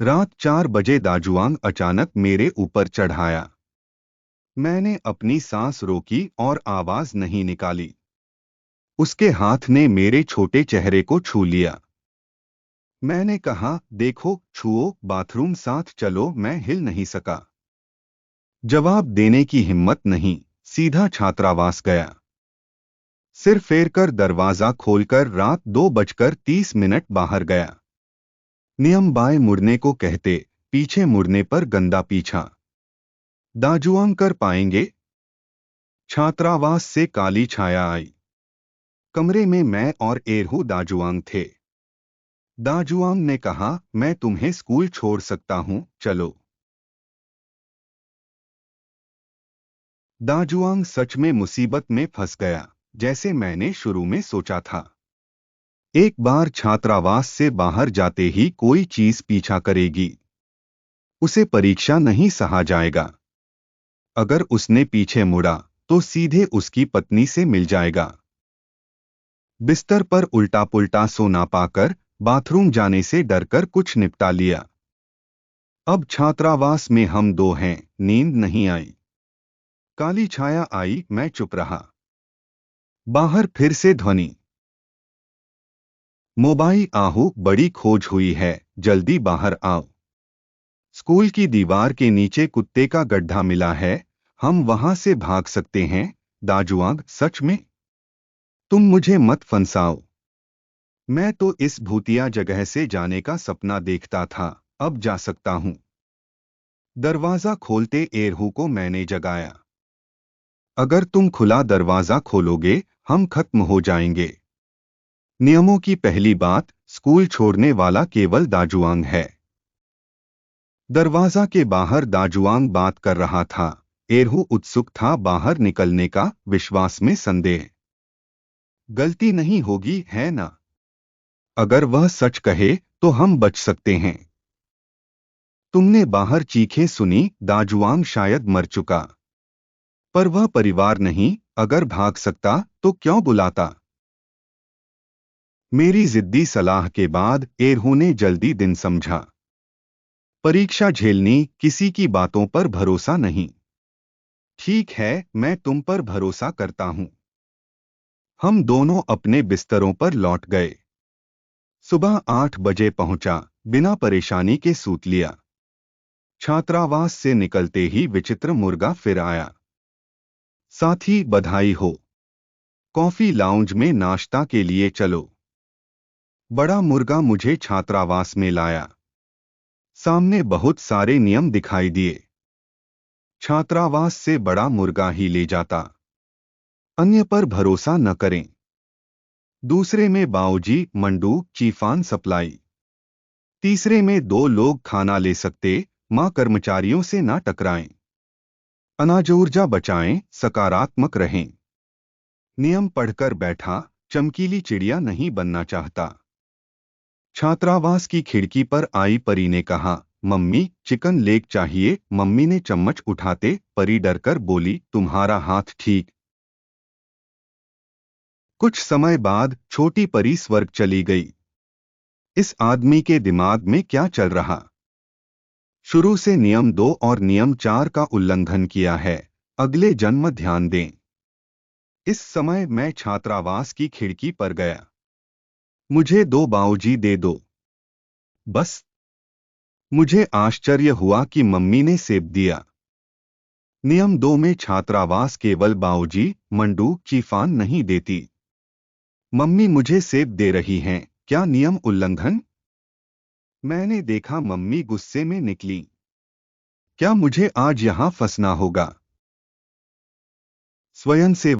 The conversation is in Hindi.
रात 4 बजे दाजुआंग अचानक मेरे ऊपर चढ़ाया। मैंने अपनी सांस रोकी और आवाज नहीं निकाली। उसके हाथ ने मेरे छोटे चेहरे को छू लिया। मैंने कहा, देखो, छुओ, बाथरूम साथ चलो। मैं हिल नहीं सका। जवाब देने की हिम्मत नहीं, सीधा छात्रावास गया। सिर फेरकर दरवाजा खोलकर रात 2:30 बाहर गया। नियम बाएं मुड़ने को कहते, पीछे मुड़ने पर गंदा पीछा। दाजुआंग कर पाएंगे? छात्रावास से काली छाया आई। कमरे में मैं और एरहू दाजुआंग थे। दाजुआंग ने कहा, मैं तुम्हें स्कूल छोड़ सकता हूं, चलो। दाजुआंग सच में मुसीबत में फंस गया, जैसे मैंने शुरू में सोचा था। एक बार छात्रावास से बाहर जाते ही कोई चीज पीछा करेगी। उसे परीक्षा नहीं सहा जाएगा। अगर उसने पीछे मुड़ा तो सीधे उसकी पत्नी से मिल जाएगा। बिस्तर पर उल्टा पुल्टा सो ना पाकर बाथरूम जाने से डरकर कुछ निपटा लिया। अब छात्रावास में हम दो हैं, नींद नहीं आई। काली छाया आई, मैं चुप रहा। बाहर फिर से ध्वनि। मोबाइल आहू, बड़ी खोज हुई है, जल्दी बाहर आओ। स्कूल की दीवार के नीचे कुत्ते का गड्ढा मिला है, हम वहां से भाग सकते हैं। दाजुआंग, सच में? तुम मुझे मत फंसाओ। मैं तो इस भूतिया जगह से जाने का सपना देखता था, अब जा सकता हूं। दरवाजा खोलते एरहू को मैंने जगाया। अगर तुम खुला दरवाजा खोलोगे, हम खत्म हो जाएंगे। नियमों की पहली बात, स्कूल छोड़ने वाला केवल दाजुआंग है। दरवाजा के बाहर दाजुआंग बात कर रहा था। एरहू उत्सुक था बाहर निकलने का, विश्वास में संदेह। गलती नहीं होगी, है ना? अगर वह सच कहे तो हम बच सकते हैं। तुमने बाहर चीखें सुनी, दाजुआंग शायद मर चुका। पर वह परिवार नहीं, अगर भाग सकता तो क्यों बुलाता? मेरी जिद्दी सलाह के बाद एरहू ने जल्दी दिन समझा। परीक्षा झेलनी, किसी की बातों पर भरोसा नहीं। ठीक है, मैं तुम पर भरोसा करता हूं। हम दोनों अपने बिस्तरों पर लौट गए। सुबह 8 बजे पहुंचा, बिना परेशानी के सूत लिया। छात्रावास से निकलते ही विचित्र मुर्गा फिर आया। साथी, बधाई हो। कॉफी लाउंज में नाश्ता के लिए चलो। बड़ा मुर्गा मुझे छात्रावास में लाया। सामने बहुत सारे नियम दिखाई दिए। छात्रावास से बड़ा मुर्गा ही ले जाता। अन्य पर भरोसा न करें। दूसरे में बाऊजी, मंडू, चीफान सप्लाई। तीसरे में 2 लोग खाना ले सकते, मां कर्मचारियों से ना टकराएं। अनाज ऊर्जा बचाएं, सकारात्मक रहें। नियम पढ़कर बैठा, चमकीली चिड़िया नहीं बनना चाहता। छात्रावास की खिड़की पर आई परी ने कहा, मम्मी, चिकन लेग चाहिए। मम्मी ने चम्मच उठाते परी डरकर बोली, तुम्हारा हाथ ठीक। कुछ समय बाद छोटी परी स्वर्ग चली गई। इस आदमी के दिमाग में क्या चल रहा? शुरू से नियम 2 और नियम 4 का उल्लंघन किया है। अगले जन्म ध्यान दें। इस समय मैं छात्रावास की खिड़की पर गया। मुझे 2 बाऊजी दे दो, बस। मुझे आश्चर्य हुआ कि मम्मी ने सेब दिया। नियम 2 में छात्रावास केवल बाऊजी, मंडू, चीफान नहीं देती। मम्मी मुझे सेब दे रही हैं, क्या नियम उल्लंघन? मैंने देखा मम्मी गुस्से में निकली। क्या मुझे आज यहां फंसना होगा? स्वयं से